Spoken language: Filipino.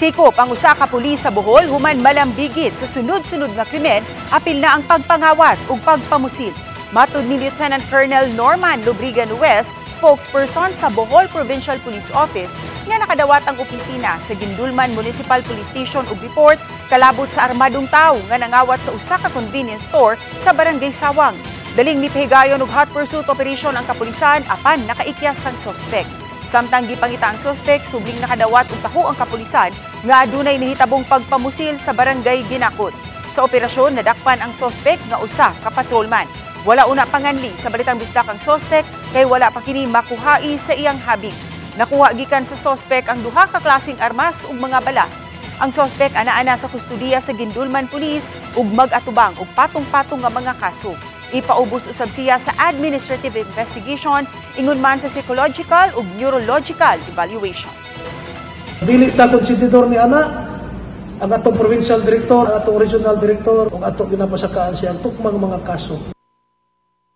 Sikop ang usa ka pulis sa Bohol human malambigit sa sunod-sunod nga krimen, apil na ang pagpangawat ug pagpamusil. Matud ni Lieutenant Colonel Norman Lobrigan West, spokesperson sa Bohol Provincial Police Office, nga nakadawat ang opisina sa Gindulman Municipal Police Station ug report kalabot sa armadong tawo nga nangawat sa usa ka convenience store sa Barangay Sawang. Daling mipahigayon og hot pursuit operation ang kapulisan apan nakaikyas ang suspect. Samtang gipangita ang suspect, subling nakadawat og taho ang kapulisan nga adunay nahitabong pagpamusil sa Barangay Ginakot. Sa operasyon, nadakpan ang suspect nga usa ka patrolman. Wala una panganli sa balitang bisdak ang suspect kay wala pa kini makuhai sa iyang habig. Nakuha gikan sa suspect ang duha ka klaseng armas ug mga bala. Ang suspect ana-ana sa kustudiya sa Gindulman Police ug mag-atubang og patong-patong nga mga kaso. Ipaubos usab siya sa administrative investigation ingon man sa psychological ug neurological evaluation. Dili ta konsididor ni ana ang atong provincial director, ang atong regional director ug ato ginapasakaan siya ang tukmang mga kaso.